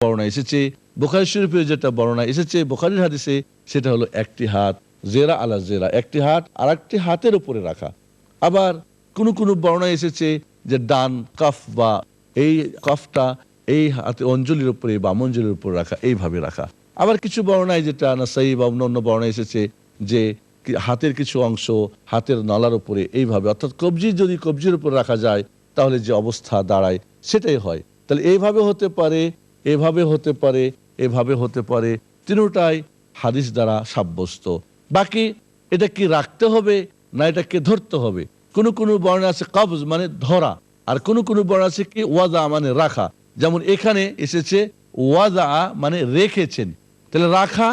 বর্ণনা এসেছে, বুখারী শরীফে যেটা বর্ণনা এসেছে বুখারীর হাদিসে, সেটা হলো একটি হাত জেরা আলা জেরা, একটি হাত আর একটি হাতের উপরে রাখা। আবার কোন বর্ণনা এসেছে যে ডান কাফ বা এই কাফটা এই হাতে অঞ্জলির উপরে বা মঞ্জলির উপরে রাখা, এইভাবে রাখা। আবার কিছু বর্ণনায় যেটা নাসাই বা অন্য বর্ণনা এসেছে যে হাতের কিছু অংশ হাতের নলার উপরে এইভাবে, অর্থাৎ কবজি যদি কবজির উপর রাখা যায় তাহলে যে অবস্থা দাঁড়ায় সেটাই হয়। তাহলে এইভাবে হতে পারে, এভাবে হতে পারে, এভাবে হতে পারে, তিনটাই হাদিস দ্বারা সাব্যস্ত। বাকি এটা কি রাখতে হবে না এটাকে ধরতে হবে? কোন বর্ণনা আছে কবজ মানে ধরা, আর কোন বর্ণনা আছে কি ওয়াজা মানে রাখা। যেমন এখানে এসেছে ওয়াজা মানে রেখেছেন, তাহলে রাখা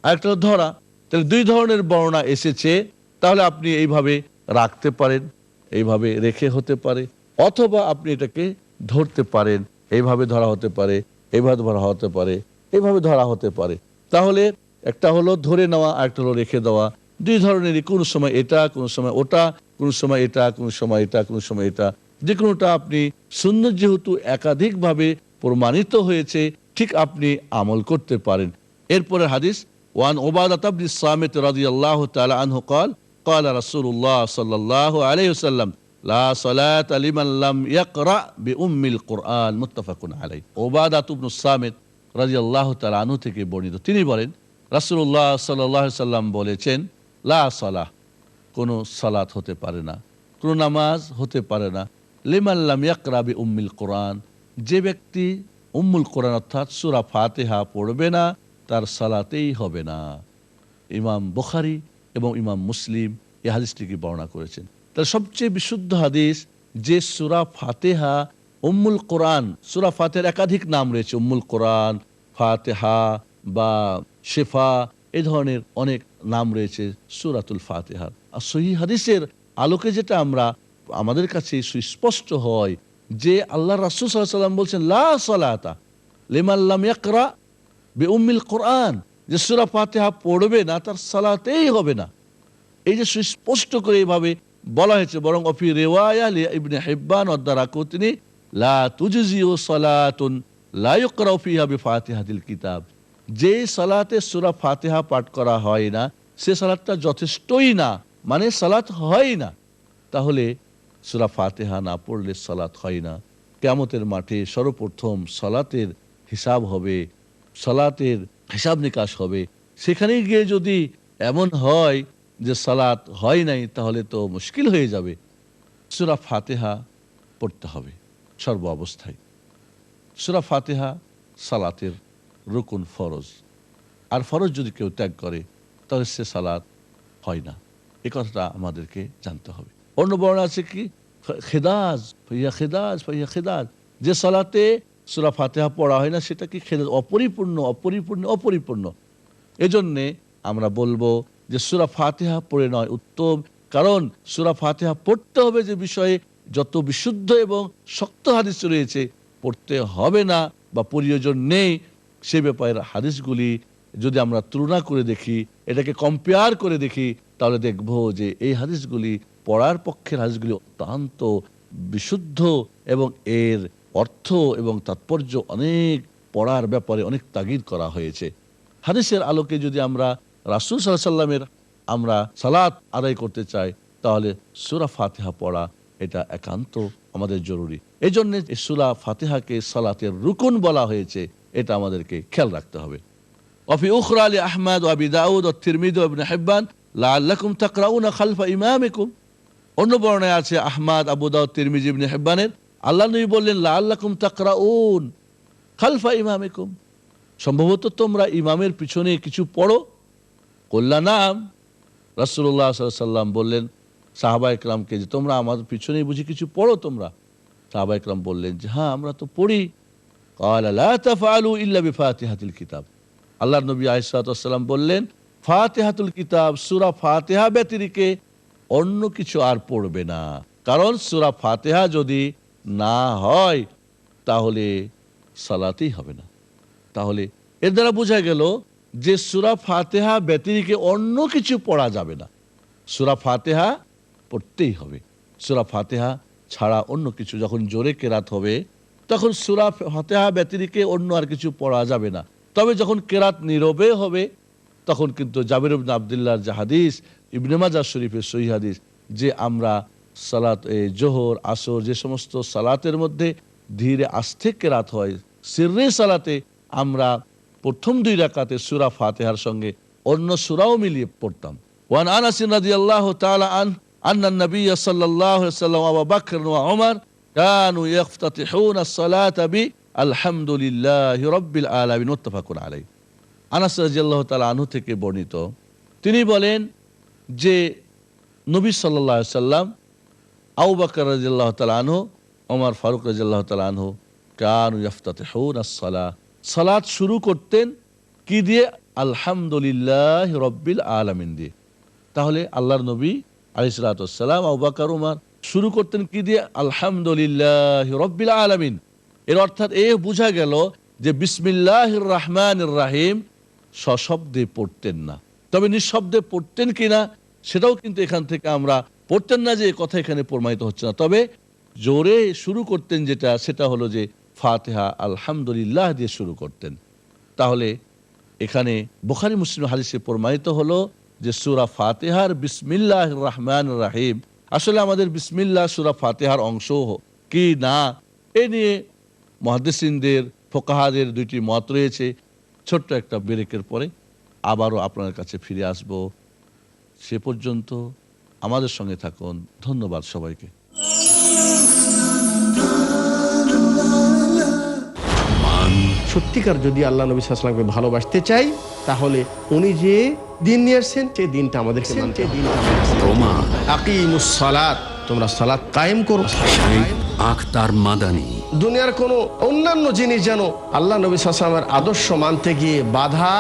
আর একটা ধরা, তাহলে দুই ধরনের বর্ণনা এসেছে। তাহলে আপনি এইভাবে রাখতে পারেন, এইভাবে রেখে হতে পারে, অথবা আপনি এটাকে ধরতে পারেন, এইভাবে ধরা হতে পারে, এইভাবে ধরা হতে পারে, এইভাবে ধরা হতে পারে। তাহলে একটা হলো ধরে নেওয়া, আর একটা হলো রেখে দেওয়া। দুই ধরনেরই, কোন সময় এটা, কোন সময় ওটা, কোন সময় এটা, কোন সময় এটা, কোন সময় এটা, যে কোনোটা আপনি সুন্নাত যেহেতু একাধিকভাবে প্রমাণিত হয়েছে, ঠিক আপনি আমল করতে পারেন। এরপরে হাদিস, ওয়ান উবাদাহ ইবনে সামিত রাদিয়াল্লাহু তাআলা আনহু قال قال رسول الله صلى الله عليه وسلم لا صلاة لمن لم يقرأ بأم القرآن متفق عليه। উবাদাহ ইবনে সামিত রাদিয়াল্লাহু তাআলা আনহু থেকে বর্ণিত, তিনি বলেন রাসূলুল্লাহ সাল্লাল্লাহু আলাইহি সাল্লাম বলেছেন, লা সালাহ, কোনো সালাত হতে পারে না, কোনো নামাজ হতে পারে না, লিমান লাম ইয়াকরা বি উম্মিল কোরআন, যে ব্যক্তি উম্মুল কোরআন অর্থাৎ সূরা ফাতিহা পড়বে না তার সালাতেই হবে না। ইমাম বুখারী এবং ইমাম মুসলিম এই হাদিসটিকে বর্ণনা করেছেন। তার সবচেয়ে বিশুদ্ধ হাদিস যে সূরা ফাতিহা উম্মুল কোরআন, সূরা ফাতিহার একাধিক নাম রয়েছে, উম্মুল কোরআন, ফাতিহা বা শিফা, এই ধরনের অনেক নাম রয়েছে সূরাতুল ফাতিহার। আর সহিহ হাদিসের আলোকে যেটা আমাদের কাছে সুস্পষ্ট হয় যে আল্লাহ রাসূল সাল্লাল্লাহু আলাইহি ওয়াসাল্লাম বলছেন লা সালাতা লিমান লাম ইয়াকরা বিউম্মিল কোরআন, যে সূরা ফাতিহা পড়বে না তার সালাতেই হবে না। এই যে সুস্পষ্ট করে এইভাবে বলা হয়েছে, বরং অফি রিওয়ায়া লি ইবনে হিব্বান ওয়া দারাকুতনি লা তুজজিউ সালাতুন লা ইকরা ফিহা বিফাতিহাতিল কিতাব, যে সালাতে সূরা ফাতিহা পাঠ করা হয় না সে সালাতটা যথেষ্টই না, মানে সালাত হয় না। তাহলে সূরা ফাতিহা না পড়লে সালাত হয় না। কিয়ামতের মাঠে সর্বপ্রথম সালাতের হিসাব হবে, সালাতের হিসাব নিকাশ হবে। সেখানে গিয়ে যদি এমন হয় যে সালাত হয় নাই তাহলে তো মুশকিল হয়ে যাবে। সূরা ফাতিহা পড়তে হবে সর্ব অবস্থায়। সূরা ফাতিহা সালাতের রুকুন, ফরজ। আর ফরজ যদি কেউ ত্যাগ করে তাহলে সে সালাত হয় না, এই কথাটা আমাদেরকে জানতে হবে। অন্য বর্ণনা আছে কি খিদাজ ফাইয়া খিদাজ ফাইয়া খিদাজ, যে সালাতে সূরা ফাতিহা পড়া হয় না সেটা কি খিদাজ, অপরিপূর্ণ অপরিপূর্ণ অপরিপূর্ণ। এজন্যে আমরা বলবো যে সূরা ফাতিহা পড়ে নয় উত্তম, কারণ সূরা ফাতিহা পড়তে হবে যে বিষয়ে যত বিশুদ্ধ এবং শক্ত হাদিস রয়েছে, পড়তে হবে না বা প্রয়োজন নেই সে ব্যাপারের হাদিসগুলি যদি আমরা তুলনা করে দেখি, এটাকে কম্পেয়ার করে দেখি, তাহলে দেখব যে এই হাদিসগুলি পড়ার পক্ষের হাদিসগুলি অত্যন্ত বিশুদ্ধ এবং এর অর্থ এবং তাৎপর্য অনেক পড়ার ব্যাপারে অনেক তাগিদ করা হয়েছে। হাদিসের আলোকে যদি আমরা রাসূল সাল্লাল্লাহু আলাইহি ওয়াসাল্লামের আমরা সালাত আদায় করতে চাই তাহলে সূরা ফাতিহা পড়া এটা একান্ত আমাদের জরুরি। এই জন্য সূরা ফাতিহাকে সালাতের রুকুন বলা হয়েছে, এটা আমাদেরকে খেয়াল রাখতে হবে। ওয়াফি উখরা লি আহমদ ওয়া আবি দাউদ ওয়া তিরমিজি ওয়া ইবনে হিব্বান লাআল্লাকুম তাকরাউনা খালফা ইমামিকুম, অন্য বর্ণনায় আছে আহমদ, আবু দাউদ, তিরমিজি, ইবনে হিব্বানের, আল্লাহ নবী বললেন লাআল্লাকুম তাকরাউন খালফা ইমামিকুম, সম্ভবত তোমরা ইমামের পিছনে কিছু পড়ো। কল্লা নাম, রাসূলুল্লাহ সাল্লাল্লাহু আলাইহি ওয়াসাল্লাম বললেন সাহাবায়ে কেরামকে যে তোমরা আমাদের পিছনেই বুঝি কিছু পড়ো তোমরা? সাহাবায়ে কেরাম বললেন যে হ্যাঁ আমরা তো পড়ি। ক্বালা লা তাফআলু ইল্লা বিফাতিহাতিল কিতাব, আল্লাহর নবী আলাইহিস সালাতু ওয়াস সালাম বললেন ফাতিহাতুল কিতাব, সূরা ফাতিহা ব্যতিরেকে অন্য কিছু আর পড়বে না। কারণ সূরা ফাতিহা যদি না হয় তাহলে সালাতেই হবে না। তাহলে এর দ্বারা বোঝা গেল যে সূরা ফাতিহা ব্যতিরেকে অন্য কিছু পড়া যাবে না, সূরা ফাতিহা পড়তেই হবে। সূরা ফাতিহা ছাড়া অন্য কিছু যখন জোরে কেরাত হবে তখন সূরা ফাতিহা ব্যতিরেকে অন্য আর কিছু পড়া যাবে না। তবে যখন কেরাত নীরবে হবে তখন কিন্তু জাবির ইবনে আব্দুল্লাহর যে হাদিস, ইবনে মাজাহ শরীফের সহিহ হাদিস, যে আমরা সালাত জোহর আসর যে সমস্ত সালাতের মধ্যে ধীরে আস্তে কেরাত হয়, সিররে সালাতে আমরা প্রথম 2 রাকাতে সূরা ফাতিহার সঙ্গে অন্য সূরাও মিলিয়ে পড়তাম। ওয়ান আনাস রাদিয়াল্লাহু তাআলা আন্না নবী সাল্লাল্লাহু আলাইহি ওয়াসাল্লাম ওয়া আবু বকর ওয়া ওমর কানু ইফতাতিহুনা আস-সালাতা বি আলহামদুলিল্লাহি রাব্বিল আলামিন মুত্তাফাকুন আলাইহি। আনাস রাদিয়াল্লাহু তাআলা আনহু থেকে বর্ণিত, তিনি বলেন যে নবী সাল্লাল্লাহু আলাইহি ওয়াসাল্লাম, আবু বকর রাদিয়াল্লাহু তাআলা আনহু, ওমর ফারুক রাদিয়াল্লাহু তাআলা আনহু কানু ইফতাতিহুনা আস-সালাহ, সালাত শুরু করতেন কি দিয়ে? আলহামদুলিল্লাহি রাব্বিল আলামিন দিয়ে। তাহলে আল্লাহর নবী আলাইহিস সালাতু ওয়াস সালাম, আবু বকর, ওমর শুরু করতেন কি দিয়ে? আলহামদুলিল্লাহি রাব্বিল আলামিন। এর অর্থাৎ বোঝা গেল যে বিসমিল্লাহির রহমানির রহিম সশব্দে পড়তেন না, তবে নিঃশব্দে পড়তেন কিনা সেটাও কিন্তু এখান থেকে আমরা পড়তেন না যে কথা এখানে প্রমাণিত হচ্ছে না, তবে জোরে শুরু করতেন যেটা, সেটা হলো যে ফাতিহা আলহামদুলিল্লাহ দিয়ে শুরু করতেন। তাহলে এখানে বুখারী মুসলিম হাদিসে প্রমাণিত হলো যে সূরা ফাতিহার বিসমিল্লাহির রহমানির রহিম আসলে আমাদের বিসমিল্লাহ সূরা ফাতিহার অংশ কি না, এ নিয়ে মুহাদ্দিসিনদের, ফুকাহাদের 2টি মত রয়েছে। ছোট্ট একটা ব্রেকের পরে আবারও আপনার কাছে ফিরে আসব। সে পর্যন্ত আমাদের সঙ্গে থাকুন। ধন্যবাদ সবাইকে। সত্যিকার যদি আল্লাহ নবী সাল্লাল্লাহু আলাইহি ওয়াসাল্লামকে ভালোবাসতে চাই, তাহলে উনি যে দিন নিয়ে আসছেন সেই দিনটা আমাদেরকে মানতে হবে। প্রমাণ আকিমুস সালাত, তোমরা সালাত কায়েম করো। আখতার মাদানী। দুনিয়ার কোনো অন্যান্য জিনিস যেন আল্লাহ নবী সাল্লাল্লাহু আলাইহি ওয়াসাল্লামের আদর্শ মানতে গিয়ে বাধা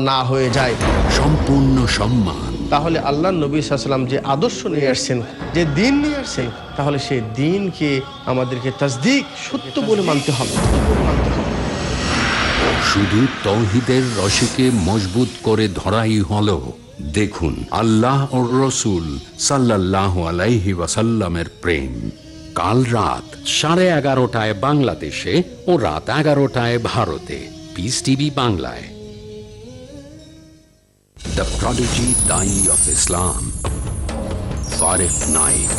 না হয়ে যায়। সম্পূর্ণ সম্মান। তাহলে আল্লাহ নবী সাল্লাল্লাহু আলাইহি ওয়াসাল্লাম যে আদর্শ নিয়ে আসছেন, যে দিন নিয়ে আসছেন, তাহলে সেই দিনকে আমাদেরকে তাসদিক, সত্য বলে মানতে হবে। শুধু তৌহিদের রশিকে মজবুত করে ধরাই হলো। দেখুন আল্লাহ ও রসুল সাল্লাল্লাহু আলাইহি ওয়াসাল্লামের প্রেম। কাল রাত 11:30 বাংলাদেশে ও রাত 11টায় ভারতে, পিস টিভি বাংলায়। দ্য প্রডিজি দাই অফ ইসলাম, ফারিক Naik.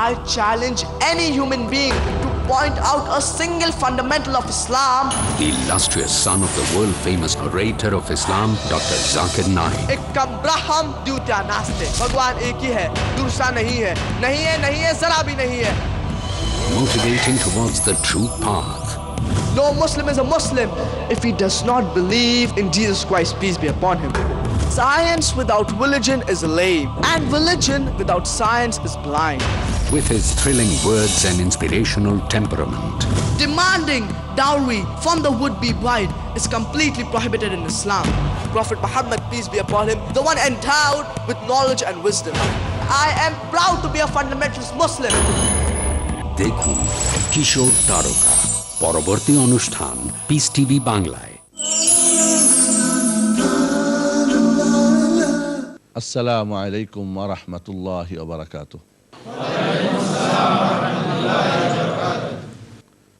I challenge any human being to point out a single fundamental of Islam. The illustrious son of the world-famous orator of Islam, Dr. Zakir Naik. Ekam Braham Dutya Naste. भगवान एक ही है, दूसरा नहीं है, नहीं है, नहीं है, जरा भी नहीं है. Motivating towards the true path. No Muslim is a Muslim if he does not believe in Jesus Christ, peace be upon him. Science without religion is lame, and religion without science is blind. With his thrilling words and inspirational temperament. Demanding dowry from the would-be bride is completely prohibited in Islam. Prophet Muhammad, peace be upon him, the one endowed with knowledge and wisdom. I am proud to be a fundamentalist Muslim. দেখুন কিশোর তারকা, পরবর্তী অনুষ্ঠান piece TV বাংলায়। আসসালামু আলাইকুম ওয়া রাহমাতুল্লাহি ওয়া বারাকাতুহু।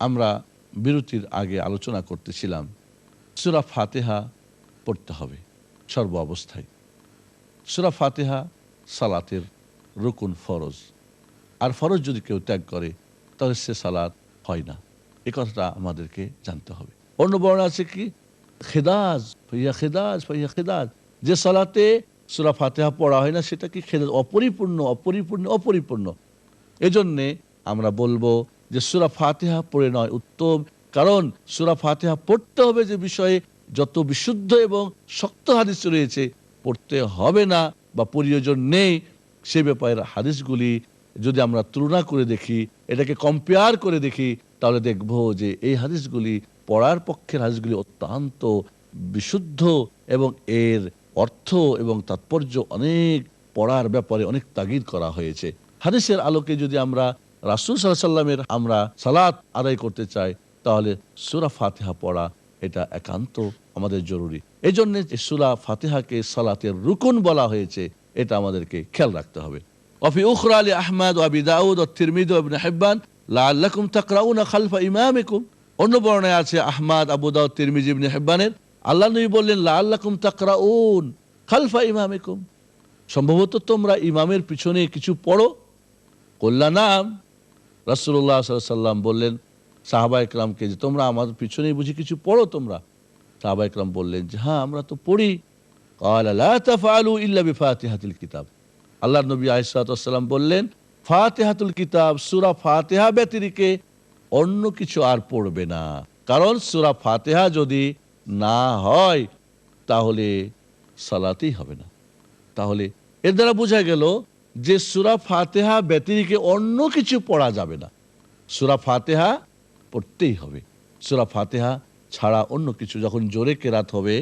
আমরা বিরতির আগে আলোচনা করতেছিলাম সূরা ফাতিহা পড়তে হবে সর্ব অবস্থায়। সূরা ফাতিহা সালাতের রুকুন, ফরজ। আর ফরজ যদি কেউ ত্যাগ করে তাহলে সে সালাত হয় না, এই কথাটা আমাদেরকে জানতে হবে। অন্য বর্ণনা আছে কি, খিদাজ ফাইয়া খিদাজ ফাইয়া খিদাজ, যে সালাতে সূরা ফাতিহা পড়া হয় না সেটা কি খিদাজ, অপরিপূর্ণ অপরিপূর্ণ অপরিপূর্ণ। এজন্যে আমরা বলবো যে সূরা ফাতিহা পড়ে নয় উত্তম, কারণ সূরা ফাতিহা পড়তে হবে যে বিষয়ে যত বিশুদ্ধ এবং শক্ত হাদিস রয়েছে, পড়তে হবে না বা প্রয়োজন নেই সে ব্যাপারের হাদিসগুলি যদি আমরা তুলনা করে দেখি, এটাকে কম্পেয়ার করে দেখি, তাহলে দেখব যে এই হাদিসগুলি পড়ার পক্ষের হাদিসগুলি অত্যন্ত বিশুদ্ধ এবং এর অর্থ এবং তাৎপর্য অনেক, পড়ার ব্যাপারে অনেক তাগিদ করা হয়েছে। হাদিসের আলোকে যদি আমরা রাসূল সাল্লাল্লাহু আলাইহি ওয়াসাল্লামের আমরা সালাত আদায় করতে চাই, তাহলে সূরা ফাতিহা পড়া এটা একান্ত আমাদের জরুরি। এই জন্য সূরা ফাতিহাকে সালাতের রুকুন বলা হয়েছে, এটা আমাদেরকে খেয়াল রাখতে হবে। وفي أخرى لأحمد وأبي داود والترمذي وابن حبان لعلكم تقرؤون خلف إمامكم। অন্য বর্ণনায় আছে আহমদ, আবু দাউদ, তিরমিজি, ইবনে হিব্বানের, আল্লাহ নবী বললেন লাআল্লাকুম তাকরাউন খালফা ইমামিকুম, সম্ভবত তোমরা ইমামের পিছনে কিছু পড়ো। কল্লা নাম, রাসূলুল্লাহ সাল্লাল্লাহু আলাইহি ওয়াসাল্লাম বললেন সাহাবায়ে কেরামকে যে তোমরা আমাদের পিছনেই বুঝি কিছু পড়ো তোমরা? সাহাবায়ে কেরাম বললেন যে হ্যাঁ আমরা তো পড়ি। ক্বালা লা তাফআলু ইল্লা বিফাতিহাতিল কিতাব, আল্লাহর নবী আলাইহিস সালাতু ওয়াস সালাম বললেন ফাতিহাতুল কিতাব, সূরা ফাতিহা ব্যতিরেকে অন্য কিছু আর পড়বে না। কারণ সূরা ফাতিহা যদি না হয় তাহলে সালাতেই হবে না। তাহলে এর দ্বারা বোঝা গেল যে সূরা ফাতিহা ব্যতিরেকে অন্য কিছু পড়া যাবে না, সূরা ফাতিহা পড়তেই হবে। সূরা ফাতিহা ছাড়া অন্য কিছু যখন জোরে কেরাত হবে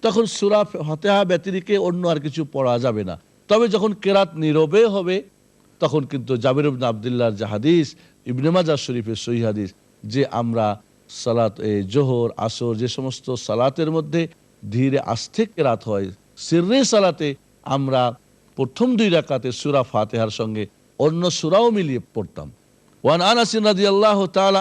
তখন সূরা ফাতিহা ব্যতিরেকে অন্য আর কিছু পড়া যাবে না। তবে যখন কেরাত নীরবে হবে তখন কিন্তু জাবির ইবনে আব্দুল্লাহর যে হাদিস, ইবনে মাজাহ শরীফের সহিহ হাদিস, যে আমরা সালাত জোহর আসর যে সমস্ত সালাতের মধ্যে ধীরে আস্তে কেরাত হয়, সিররে সালাতে আমরা প্রথম 2 রাকাতে সূরা ফাতিহার সঙ্গে অন্য সূরাও মিলিয়ে পড়তাম। ওয়ান আনাস রাদিয়াল্লাহু তাআলা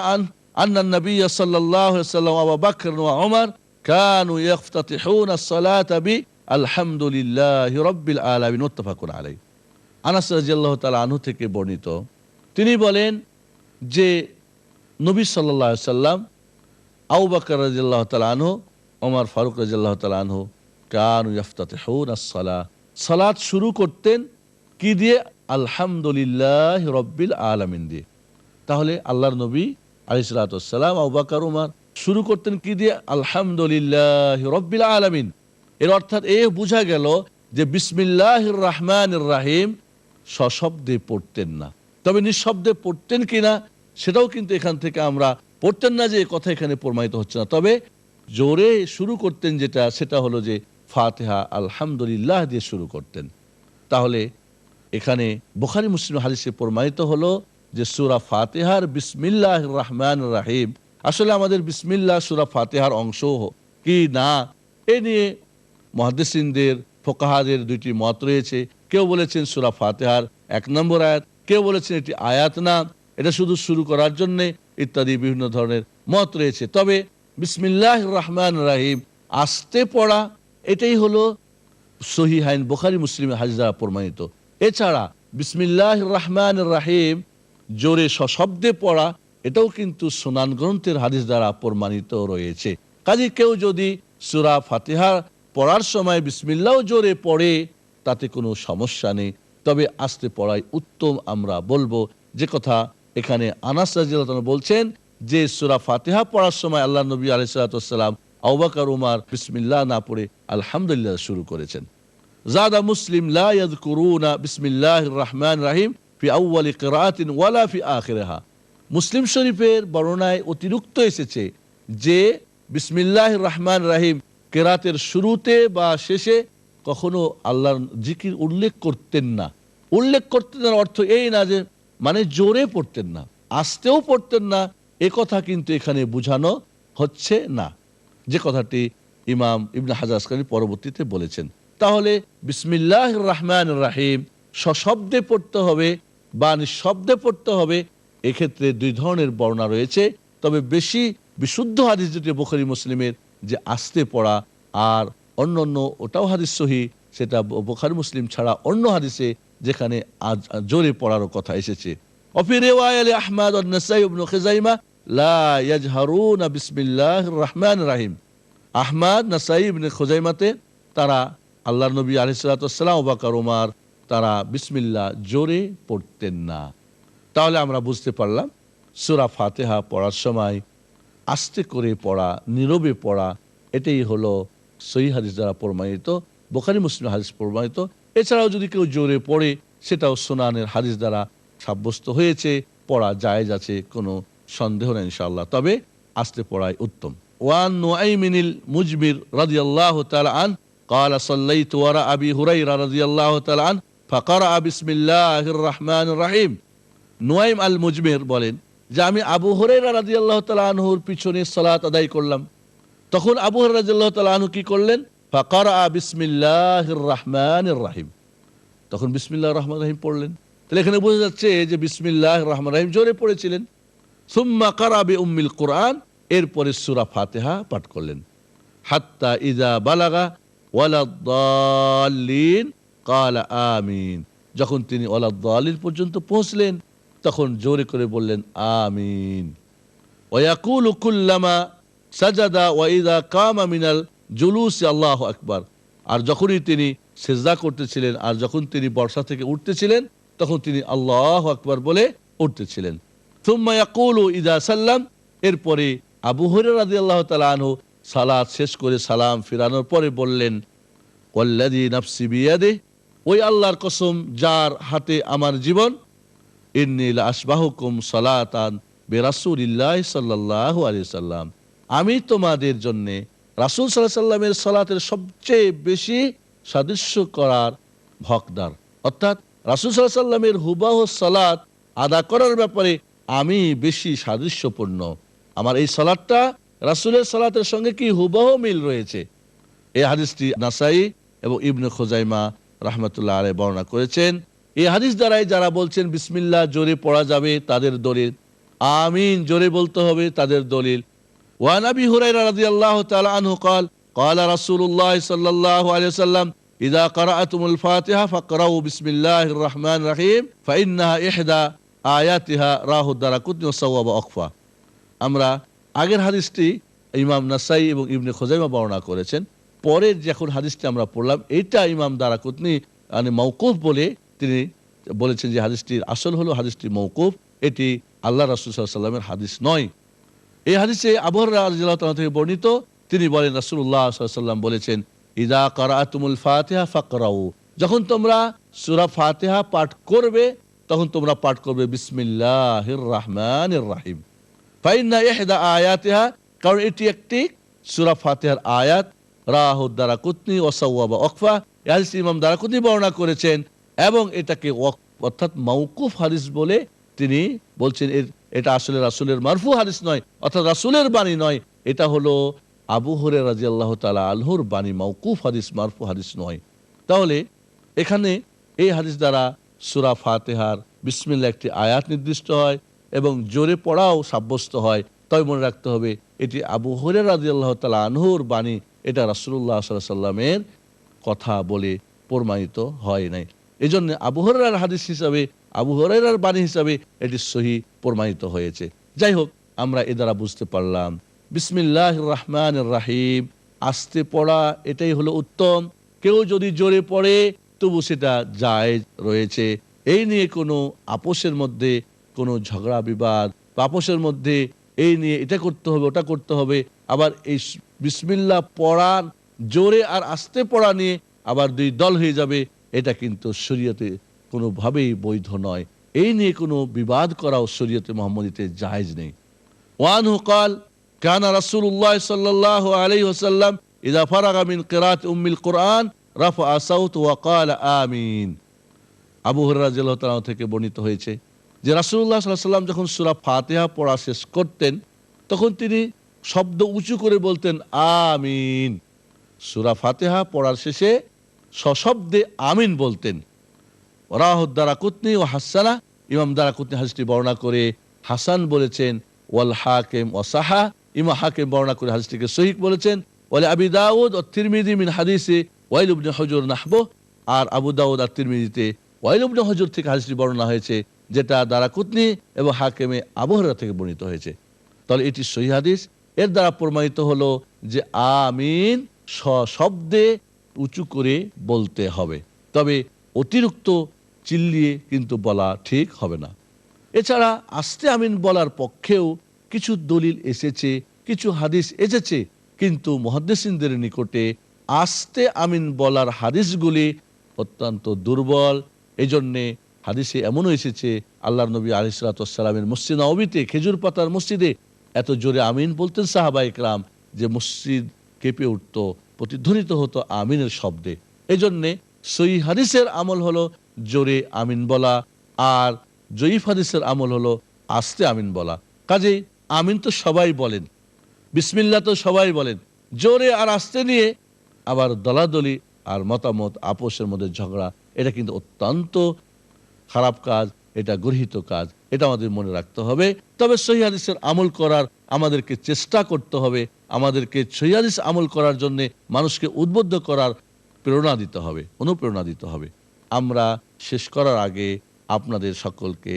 আন্না নবী সাল্লাল্লাহু আলাইহি ওয়াসাল্লাম ওয়া আবু বকর ওয়া ওমর কানু ইফতাতিহুনা আস-সালাতা বি আলহামদুলিল্লাহি রাব্বিল আলামিন, মুত্তাফাকুন আলাইহি। আনাস রাদিয়াল্লাহু তাআলা আনহু থেকে বর্ণিত, তিনি বলেন যে নবী সাল্লাল্লাহু আলাইহি ওয়াসাল্লাম, আবু বকর রাদিয়াল্লাহু তাআলা আনহু, ওমর ফারুক রাদিয়াল্লাহু তাআলা আনহু কানু ইফতাতিহুনা আস-সালাহ, সালাত শুরু করতেন কি দিয়ে? আলহামদুলিল্লাহি রাব্বিল আলামিন দিয়ে। তাহলে আল্লাহর নবী আলাইহিস সালাতু ওয়াস সালাম, আবু বকর, ওমর শুরু করতেন কি দিয়ে? আলহামদুলিল্লাহি রাব্বিল আলামিন। এর অর্থাৎ বোঝা গেল যে বিসমিল্লাহির রহমানির রহিম সশব্দে পড়তেন না। তবে নিঃশব্দে পড়তেন কিনা সেটাও কিন্তু এখান থেকে আমরা পড়তেন না যে কথা এখানে প্রমাণিত হচ্ছে না। তবে জোরে শুরু করতেন যেটা, সেটা হলো যে ফাতিহা আলহামদুলিল্লাহ দিয়ে শুরু করতেন। তাহলে এখানে বুখারী মুসলিম হাদিসে প্রমাণিত হলো যে সূরা ফাতিহার বিসমিল্লাহির রহমানির রহিম আসলে আমাদের বিসমিল্লাহ সূরা ফাতিহার অংশ কি না, এ নিয়ে মুহাদ্দিসিনদের, ফুকাহাদের 2টি মত রয়েছে। কেউ বলেছেন সূরা ফাতিহার 1 নম্বর আয়াত, কেউ বলেছেন এটি আয়াত না, এটা শুধু শুরু করার জন্য, ইত্যাদি বিভিন্ন ধরনের মত রয়েছে। তবে বিসমিল্লাহির রহমানির রহিম আস্তে পড়া এটাই হলো সহিহাইন বুখারী মুসলিমের হাদিস দ্বারা প্রমাণিত। এছাড়া বিসমিল্লাহির রহমানির রহিম জোরে সশব্দে পড়া এটাও কিন্তু সুনান গ্রন্থের হাদিস দ্বারা প্রমাণিত রয়েছে। কাজে কেউ যদি সূরা ফাতিহা পড়ার সময় বিসমিল্লাহ জোরে পড়ে তাতে কোনো সমস্যা নেই, তবে আস্তে পড়াই উত্তম আমরা বলবো। যে কথা এখানে আনাস রাদিয়াল্লাহু আনহু বলছেন যে সূরা ফাতিহা পড়ার সময় আল্লাহ নবী আলাইহিস সালাতু ওয়াস সালাম, আবু বকর, ওমর বিসমিল্লাহ না পড়ে আলহামদুলিল্লাহ শুরু করেছেন। জাদা মুসলিম লা ইয়াযকুরুনা বিসমিল্লাহির রহমানির রহিম ফি আউয়ালি কিরাআতিন ওয়ালা ফি আখিরিহা। মুসলিম শরীফের বর্ণনায় অতিরিক্ত এসেছে যে বিসমিল্লাহির রহমানির রহিম কেরাতের শুরুতে বা শেষে কখনো আল্লাহর জিকির উল্লেখ করতেন না। উল্লেখ করতেন না অর্থ এই না যে মানে জোরে পড়তেন না, আস্তেও পড়তেন না, এ কথা কিন্তু এখানে বোঝানো হচ্ছে না, যে কথাটি ইমাম ইবনে হাজার আসকালী পরবর্তীতে বলেছেন। তাহলে বিসমিল্লাহির রহমানির রহিম সশব্দে পড়তে হবে বা নিঃশব্দে পড়তে হবে, এক্ষেত্রে 2 ধরনের বর্ণনা রয়েছে। তবে বেশি বিশুদ্ধ হাদিস যেটি বুখারী মুসলিমের যে আস্তে পড়া, আর অন্য ওটাও হাদিস সহিহ, সেটা বুখারী মুসলিম ছাড়া অন্য হাদিসে যেখানে জোরে পড়ারও কথা এসেছে। ওফি রিওয়ায়াত আহমদ ওয়া নাসাই ইবনে খুযাইমা লা ইয়াজহারুনা বিসমিল্লাহির রহমানির রহিম। আহমদ, নাসাই, ইবনে খুযাইমাতে তারা আল্লাহর নবী আলাইহিস সালাতু ওয়াস সালাম, আবু বকর, ওমর তারা বিসমিল্লাহ জোরে পড়তেন না। তাহলে আমরা বুঝতে পারলাম সূরা ফাতিহা পড়ার সময় আস্তে করে পড়া, নীরবে পড়া, এটাই হলো সহিহ হাদিস দ্বারা প্রমাণিত, বুখারী মুসলিম হাদিস প্রমাণিত। এছাড়াও যদি কেউ জোরে পড়ে সেটাও সুনানের হাদিস দ্বারা সাব্যস্ত হয়েছে, পড়া জায়েজ আছে, কোনো সন্দেহ নেই ইনশাআল্লাহ। তবে আস্তে পড়াই উত্তম। ওয়ান নুআইমিনিল মুজমির রাদিয়াল্লাহু তাআলা আন قال صليت وراء أبي هريرة رضي الله تعالى عنه فقرأ بسم الله الرحمن الرحيم। নুআইম আল মুজমির বলেন যে আমি আবু হুরায়রা রাদিয়াল্লাহু তাআলা আনহুর পিছনে সালাত আদায় করলাম, তখন আবু হুরায়রা রাদিয়াল্লাহু তাআলা আনহু কি করলেন? ফাকারা বিসমিল্লাহির রহমানির রহিম, তখন বিসমিল্লাহির রহমানির রহিম পড়লেন। তাহলে এখানে বোঝা যাচ্ছে যে বিসমিল্লাহির রহমানির রহিম জোরে পড়েছিলেন। সুম্মা কারা বিউম্মিল কোরআন, এরপরে সূরা ফাতিহা পাঠ করলেন। হাত্তা ইযা বালাগা ওয়ালাদ-দাল্লিন ক্বালা আমিন, যখন তিনি ওয়ালাদ-দাল্লিন পর্যন্ত পৌঁছলেন তখন জোরে করে বললেন আমিন। ওয়ায়াকুলু কুল্লামা সাজাদা ওয়া ইযা কামা মিনাল জুলুসি আল্লাহু আকবার, আর যখনই তিনি সিজদা করতেছিলেন আর যখন তিনি বর্ষা থেকে উঠতেছিলেন তখন তিনি আল্লাহু আকবার বলে উঠতেছিলেন। সুম্মা ইয়াকুলু ইযা সাল্লাম, এরপরে আবু হুরায়রা রাদিয়াল্লাহু তাআলা আনহু সালাত শেষ করে সালাম ফিরানোর পরে বললেন ওয়াল্লাযী নাফসি বিয়াদিহি, ওই আল্লাহর কসম যার হাতে আমার জীবন, ইন্নী লা আশবাহুকুম সালাতান বিরাসূলিল্লাহি সাল্লাল্লাহু আলাইহি সাল্লাম, আমি তোমাদের জন্য রাসূল সাল্লাল্লাহু আলাইহি সাল্লামের সালাতের সবচেয়ে বেশি সাদৃশ্য করার হকদার। অর্থাৎ রাসূল সাল্লাল্লাহু আলাইহি সাল্লামের হুবহু সালাত আদা করার ব্যাপারে আমি বেশি সাদৃশ্যপূর্ণ। আমার এই সালাতটা রাসূলের সালাতের সঙ্গে কি হুবহু মিল রয়েছে। এই হাদিসটি নাসাই এবং ইবনে খুজাইমা রাহমাতুল্লাহ আলাইহি বর্ণনা করেছেন। এই হাদিস দ্বারাই যারা বলছেন বিসমিল্লাহ জোরে পড়া যাবে তাদের দলিল, আমিন জোরে বলতে হবে তাদের দলিল। ওয়া আবি হুরায়রা রাদিয়াল্লাহু তাআলা আনহু قال قال رسول الله صلى الله عليه وسلم إذا قرأتم الفاتحة فاقرأوا بسم الله الرحمن الرحيم فإنها إحدى آياتها রাহু দারাকুতনি ওয়া সাওয়াবা আখফা। আমরা আগের হাদিসটি ইমাম নাসাই এবং ইবনে খুজাইমা বর্ণনা করেছেন, পরের যখন হাদিসটি আমরা পড়লাম এটা ইমাম দারাকুতনি মানে মওকুফ বলে তিনি বলেছেন যে হাদিসটির আসল হলো হাদিসটি মওকুফ, এটি আল্লাহ রাসূল সাল্লাল্লাহু আলাইহি ওয়াসাল্লামের হাদিস নয়। এই হাদিসে আবু হুরায়রা রাদিয়াল্লাহু তাআলা থেকে বর্ণিত, তিনি বলেন রাসূলুল্লাহ সাল্লাল্লাহু আলাইহি ওয়াসাল্লাম বলেছেন ইযা কারাআতুমুল ফাতিহা ফাকরাউ, যখন তোমরা সূরা ফাতিহা পাঠ করবে তখন তোমরা পাঠ করবে বিসমিল্লাহির রহমানির রহিম। ফাইন্না ইহদা আয়াতিহা, কারণ এটি একটি সূরা ফাতিহার আয়াত। রাহু দারাকুতনি ওয়া সাওয়াবা আখফা, এই হাদিস ইমাম দারাকুতনি বর্ণনা করেছেন এবং এটাকে অর্থাৎ মওকুফ হাদিস বলে তিনি বলছেন। এটা আসলে রাসূলের মারফু হাদিস নয়, অর্থাৎ রাসূলের বাণী নয়, এটা হলো আবু হুরায়রা রাদিয়াল্লাহু তাআলা আনহুর বাণী, মওকুফ হাদিস, মারফু হাদিস নয়। তাহলে এখানে এই হাদিস দ্বারা সূরা ফাতিহার বিসমিল্লাহ একটি আয়াত নির্দিষ্ট হয় এবং জোরে পড়াও সাব্যস্ত হয়। তবে মনে রাখতে হবে এটি আবু হুরায়রা রাদিয়াল্লাহু তাআলা আনহুর বাণী, এটা রাসূলুল্লাহ সাল্লাল্লাহু আলাইহি ওয়াসাল্লামের কথা বলে প্রমাণিত হয় নাই। এজন্য আবু হুরায়রার হাদিস হিসাবে, আবু হুরায়রার বাণী হিসাবে এটি সহিহ প্রমাণিত হয়েছে। যাই হোক, আমরা এ দ্বারা বুঝতে পারলাম বিসমিল্লাহির রহমানির রহিম আস্তে পড়া এটাই হলো উত্তম। কেউ যদি জোরে পড়ে তবু সেটা জায়েজ রয়েছে। এই নিয়ে কোনো আপোষের মধ্যে কোনো ঝগড়া বিবাদ বা আপোষের মধ্যে এই নিয়ে এটা করতে হবে ওটা করতে হবে, আবার এই বিসমিল্লাহ পড়া জোরে আর আস্তে পড়া নিয়ে আবার দুই দল হয়ে যাবে, এটা কিন্তু শরীয়তে কোনোভাবেই বৈধ নয়। এই নিয়ে কোনো বিবাদ করাও শরীয়তে মুহাম্মদীতে জায়েজ নেই। ওয়ানহু قال كان رسول الله صلى الله عليه وسلم إذا فرغ من قراءة أم القرآن رفع صوته وقال آمين। আবু হুরায়রা রাদিয়াল্লাহু তাআলা থেকে বর্ণিত হয়েছে যে রাসূলুল্লাহ সাল্লাল্লাহু আলাইহি ওয়াসাল্লাম যখন সূরা ফাতিহা পড়া শেষ করতেন তখন তিনি শব্দ উঁচু করে বলতেন আমিন। সূরা ফাতিহা পড়ার শেষে সশব্দে আমিন বলতেন। রাহু দারাকুতনি ও হাসানা, ইমাম দারাকুতনি হাদিসটি বর্ণনা করে হাসান বলেছেন। ওয়াল হাকিম ওয়া সাহা, ইমাম হাকিম বর্ণনা করে হাদিসটিকে সহিহ বলেছেন। ওয়ালি আবি দাউদ ও তিরমিজি মিন হাদিসে ওয়াইল ইবনে হুজুর নাহবু, আর আবু দাউদ আর তিরমিজিতে ওয়াইল ইবনে হুজুর থেকে হাদিসটি বর্ণনা হয়েছে, যেটা দারাকুতনি এবং হাকিমে আবু হুরায়রা থেকে বর্ণিত হয়েছে। তাহলে এটি সহিহ হাদিস। এর দ্বারা প্রমাণিত হলো যে আমিন সশব্দে উঁচু করে বলতে হবে, তবে অতিরিক্ত চিল্লিয়ে কিন্তু বলা ঠিক হবে না। এছাড়া আস্তে আমিন বলার পক্ষেও কিছু দলিল এসেছে, কিছু হাদিস এসেছে, কিন্তু মুহাদ্দিসিনদের নিকটে আস্তে আমিন বলার হাদিসগুলি অত্যন্ত দুর্বল। এজন্যে হাদিসে এমনও এসেছে আল্লাহর নবী আলাইহিস সালাতু ওয়াস সালামের মসজিদ নববীতে খেজুর পাতার মসজিদে এত জোরে আমিন বলতেন সাহাবায়ে কেরাম যে মসজিদ কেঁপে উঠত, প্রতিধ্বনিত হতো আমিনের শব্দে। এজন্যে সহিহ হাদিসের আমল হলো জোরে আমিন বলা, আর জয়ীফ হাদিসের আমল হলো আস্তে আমিন বলা। কাজেই আমিন তো সবাই বলেন, বিসমিল্লাহ তো সবাই বলেন, জোরে আর আস্তে নিয়ে আবার দলাদলি আর মতামত, আপোষের মধ্যে ঝগড়া, এটা কিন্তু অত্যন্ত খারাপ কাজ, এটা গর্হিত কাজ, এটা আমাদের মনে রাখতে হবে। তবে সহিহ হাদিসের আমল করার আমাদেরকে চেষ্টা করতে হবে, আমাদেরকে সহিহ হাদিস আমল করার জন্য মানুষকে উদ্বুদ্ধ করার প্রেরণা দিতে হবে, অনুপ্রেরণা দিতে হবে। আমরা শেষ করার আগে আপনাদের সকলকে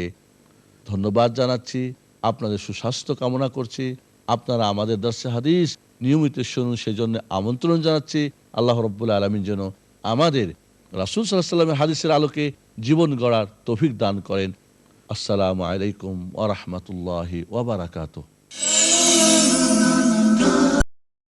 ধন্যবাদ জানাচ্ছি, আপনাদের সুস্বাস্থ্য কামনা করছি। আপনারা আমাদের দর্শে হাদিস নিয়মিত শুনুন, সেজন্য আমন্ত্রণ জানাচ্ছি। আল্লাহ রাব্বুল আলামিন যেন আমাদের রাসূল সাল্লাল্লাহু আলাইহি ওয়াসাল্লামের হাদিসের আলোকে জীবন গড়ার তৌফিক দান করেন। আসসালামু আলাইকুম ওয়া রাহমাতুল্লাহি ওয়া বারাকাতুহু।